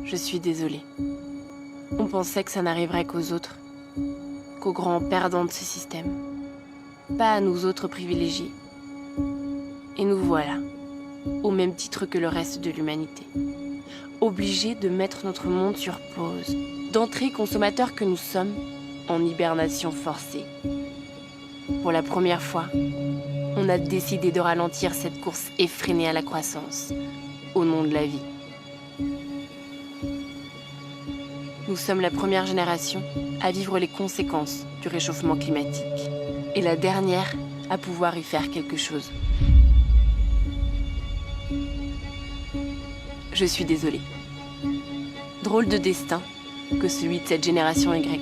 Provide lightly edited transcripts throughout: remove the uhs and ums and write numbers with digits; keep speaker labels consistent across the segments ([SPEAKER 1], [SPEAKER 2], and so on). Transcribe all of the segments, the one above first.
[SPEAKER 1] Je suis désolée. On pensait que ça n'arriverait qu'aux autres, qu'aux grands perdants de ce système. Pas à nous autres privilégiés. Et nous voilà, au même titre que le reste de l'humanité. Obligés de mettre notre monde sur pause, d'entrer consommateurs que nous sommes en hibernation forcée. Pour la première fois, on a décidé de ralentir cette course effrénée à la croissance, au nom de la vie. Nous sommes la première génération à vivre les conséquences du réchauffement climatique, et la dernière à pouvoir y faire quelque chose. Je suis désolée. Drôle de destin que celui de cette génération Y.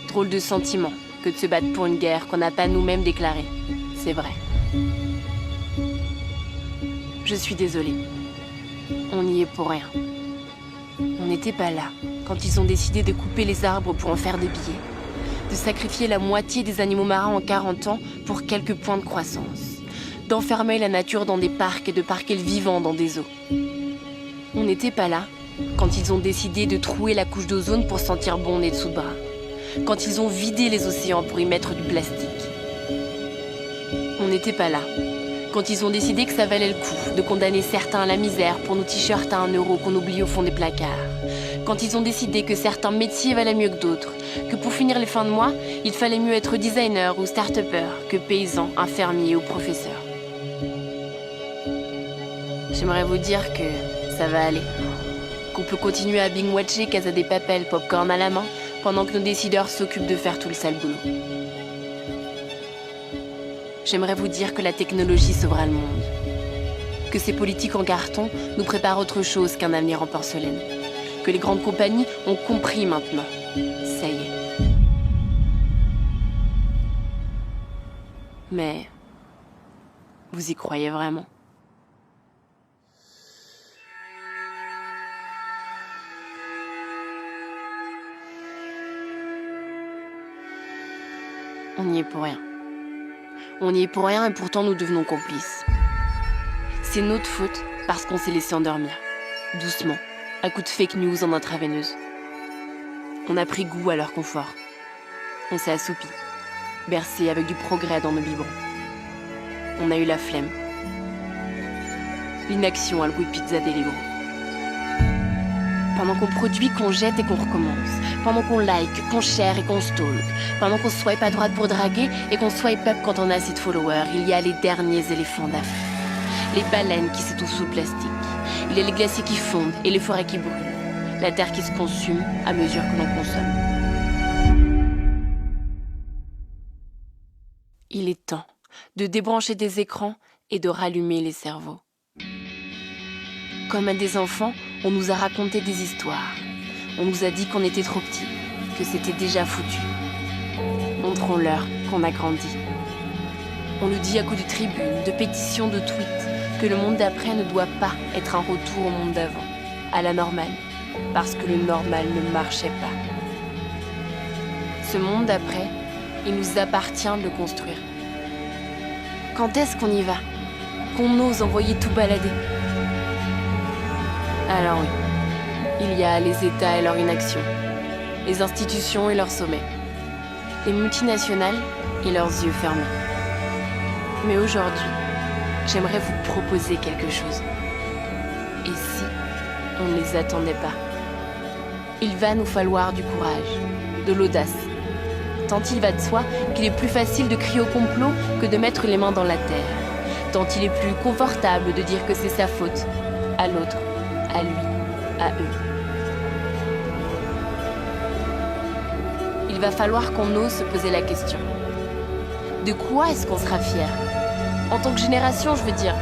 [SPEAKER 1] Drôle de sentiment que de se battre pour une guerre qu'on n'a pas nous-mêmes déclarée. C'est vrai. Je suis désolée. On n'y est pour rien. On n'était pas là quand ils ont décidé de couper les arbres pour en faire des billets, de sacrifier la moitié des animaux marins en 40 ans pour quelques points de croissance, d'enfermer la nature dans des parcs et de parquer le vivant dans des eaux. On n'était pas là quand ils ont décidé de trouer la couche d'ozone pour sentir bon nez dessous de bras, quand ils ont vidé les océans pour y mettre du plastique. On n'était pas là quand ils ont décidé que ça valait le coup de condamner certains à la misère pour nos t-shirts à 1 € qu'on oublie au fond des placards, quand ils ont décidé que certains métiers valaient mieux que d'autres, que pour finir les fins de mois, il fallait mieux être designer ou start-upper que paysan, infirmier ou professeur. J'aimerais vous dire que ça va aller, qu'on peut continuer à binge-watcher Casa de Papel, popcorn à la main, pendant que nos décideurs s'occupent de faire tout le sale boulot. J'aimerais vous dire que la technologie sauvera le monde, que ces politiques en carton nous préparent autre chose qu'un avenir en porcelaine, que les grandes compagnies ont compris maintenant. Ça y est. Mais vous y croyez vraiment ? On n'y est pour rien. On n'y est pour rien et pourtant nous devenons complices. C'est notre faute parce qu'on s'est laissé endormir, doucement, à coups de fake news en intraveineuse. On a pris goût à leur confort. On s'est assoupi, bercé avec du progrès dans nos biberons. On a eu la flemme. L'inaction a le goût de pizza Deliveroo. Pendant qu'on produit, qu'on jette et qu'on recommence. Pendant qu'on like, qu'on share et qu'on stalk. Pendant qu'on swipe à droite pour draguer et qu'on swipe up quand on a assez de followers. Il y a les derniers éléphants d'Afrique. Les baleines qui s'étouffent sous le plastique. Il y a les glaciers qui fondent et les forêts qui brûlent. La terre qui se consume à mesure que l'on consomme. Il est temps de débrancher des écrans et de rallumer les cerveaux. Comme à des enfants, on nous a raconté des histoires. On nous a dit qu'on était trop petits, que c'était déjà foutu. Montrons-leur qu'on a grandi. On nous dit à coups de tribunes, de pétitions, de tweets, que le monde d'après ne doit pas être un retour au monde d'avant, à la normale, parce que le normal ne marchait pas. Ce monde d'après, il nous appartient de le construire. Quand est-ce qu'on y va ? Qu'on ose envoyer tout balader ? Alors oui, il y a les États et leur inaction, les institutions et leurs sommets, les multinationales et leurs yeux fermés. Mais aujourd'hui, j'aimerais vous proposer quelque chose. Et si on ne les attendait pas ? Il va nous falloir du courage, de l'audace. Tant il va de soi qu'il est plus facile de crier au complot que de mettre les mains dans la terre. Tant il est plus confortable de dire que c'est sa faute, à l'autre, à lui, à eux. Il va falloir qu'on ose se poser la question. De quoi est-ce qu'on sera fier ? En tant que génération, je veux dire.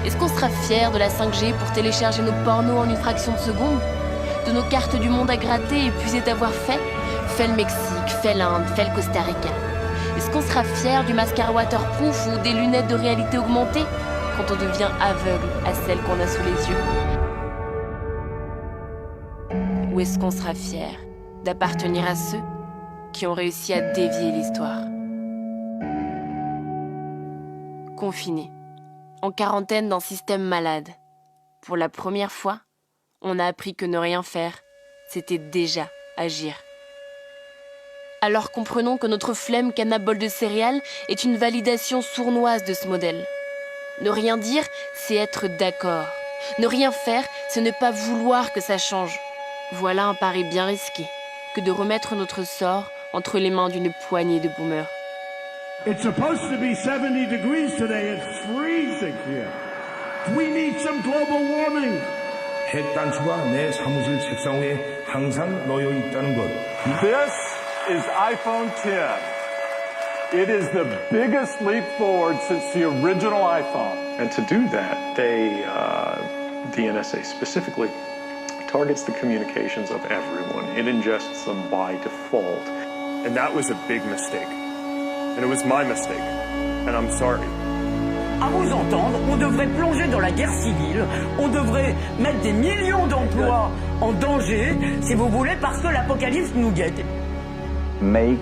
[SPEAKER 1] Est-ce qu'on sera fier de la 5G pour télécharger nos pornos en une fraction de seconde ? De nos cartes du monde à gratter et puiser d'avoir fait le Mexique, fait l'Inde, fait le Costa Rica. Est-ce qu'on sera fier du mascara waterproof ou des lunettes de réalité augmentée quand on devient aveugle à celles qu'on a sous les yeux ? Ou est-ce qu'on sera fier d'appartenir à ceux qui ont réussi à dévier l'histoire ? Confinés, en quarantaine dans un système malade, pour la première fois, On a appris que ne rien faire, c'était déjà agir. Alors comprenons que notre flemme canna-bol de céréales est une validation sournoise de ce modèle. Ne rien dire, c'est être d'accord. Ne rien faire, c'est ne pas vouloir que ça change. Voilà un pari bien risqué que de remettre notre sort entre les mains d'une poignée de boomers.
[SPEAKER 2] It's supposed to be 70 degrees today. It's freezing here. We need some global warming.
[SPEAKER 3] 핵 단추가 내 사무실 책상 위에 항상 놓여 있다는 것.
[SPEAKER 4] This is iPhone X. It is the biggest leap forward since the original iPhone.
[SPEAKER 5] And to do that, the NSA specifically targets the communications of everyone. It ingests them by default.
[SPEAKER 6] And that was a big mistake. And it was my mistake. And I'm sorry.
[SPEAKER 7] À vous entendre, on devrait plonger dans la guerre civile, on devrait mettre des millions d'emplois en danger, si vous voulez, parce que l'apocalypse nous guette.
[SPEAKER 8] Make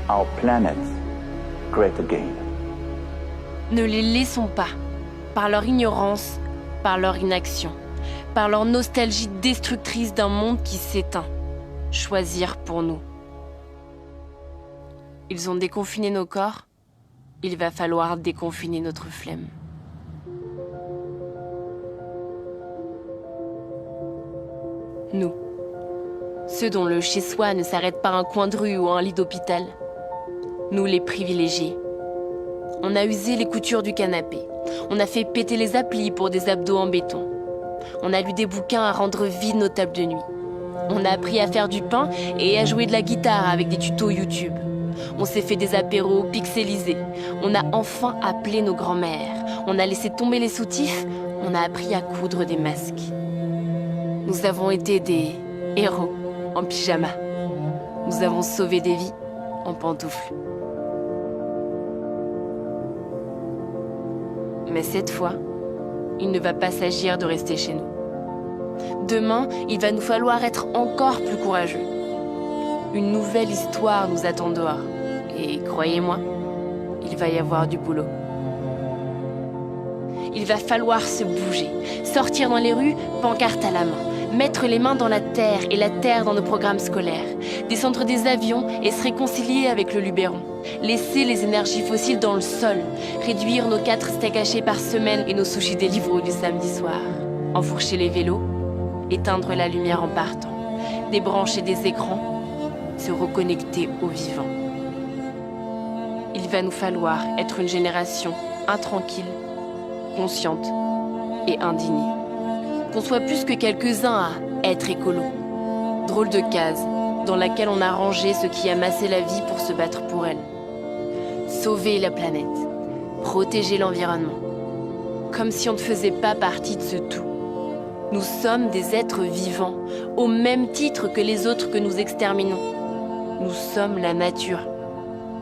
[SPEAKER 8] our planet great again.
[SPEAKER 1] Ne les laissons pas, par leur ignorance, par leur inaction, par leur nostalgie destructrice d'un monde qui s'éteint, choisir pour nous. Ils ont déconfiné nos corps, il va falloir déconfiner notre flemme. Nous, ceux dont le chez-soi ne s'arrête pas à un coin de rue ou à un lit d'hôpital. Nous les privilégiés. On a usé les coutures du canapé. On a fait péter les applis pour des abdos en béton. On a lu des bouquins à rendre vides nos tables de nuit. On a appris à faire du pain et à jouer de la guitare avec des tutos YouTube. On s'est fait des apéros pixelisés. On a enfin appelé nos grands-mères. On a laissé tomber les soutifs. On a appris à coudre des masques. Nous avons été des héros en pyjama. Nous avons sauvé des vies en pantoufles. Mais cette fois, il ne va pas s'agir de rester chez nous. Demain, il va nous falloir être encore plus courageux. Une nouvelle histoire nous attend dehors. Et croyez-moi, il va y avoir du boulot. Il va falloir se bouger, sortir dans les rues, pancarte à la main, mettre les mains dans la terre et la terre dans nos programmes scolaires, descendre des avions et se réconcilier avec le Luberon, laisser les énergies fossiles dans le sol, réduire nos 4 steaks hachés par semaine et nos sushis Deliveroo du samedi soir, enfourcher les vélos, éteindre la lumière en partant, débrancher des écrans, se reconnecter au vivant. Il va nous falloir être une génération intranquille, consciente et indignée. Qu'on soit plus que quelques-uns à être écolo. Drôle de case dans laquelle on a rangé ceux qui amassaient la vie pour se battre pour elle. Sauver la planète, protéger l'environnement. Comme si on ne faisait pas partie de ce tout. Nous sommes des êtres vivants, au même titre que les autres que nous exterminons. Nous sommes la nature.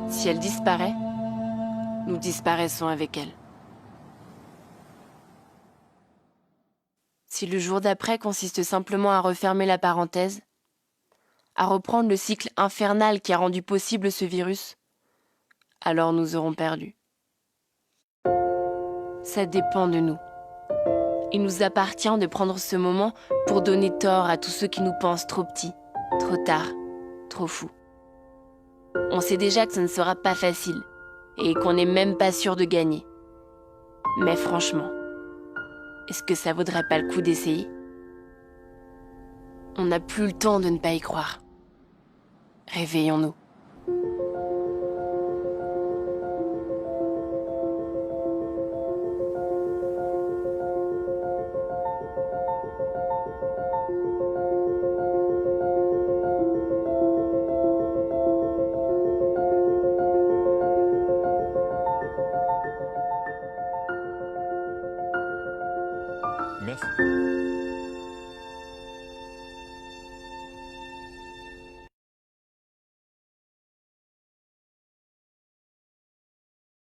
[SPEAKER 1] Si elle disparaît, nous disparaissons avec elle. Si le jour d'après consiste simplement à refermer la parenthèse, à reprendre le cycle infernal qui a rendu possible ce virus, alors nous aurons perdu. Ça dépend de nous. Il nous appartient de prendre ce moment pour donner tort à tous ceux qui nous pensent trop petits, trop tard, trop fous. On sait déjà que ce ne sera pas facile et qu'on n'est même pas sûr de gagner. Mais franchement, est-ce que ça vaudrait pas le coup d'essayer ? On n'a plus le temps de ne pas y croire. Réveillons-nous.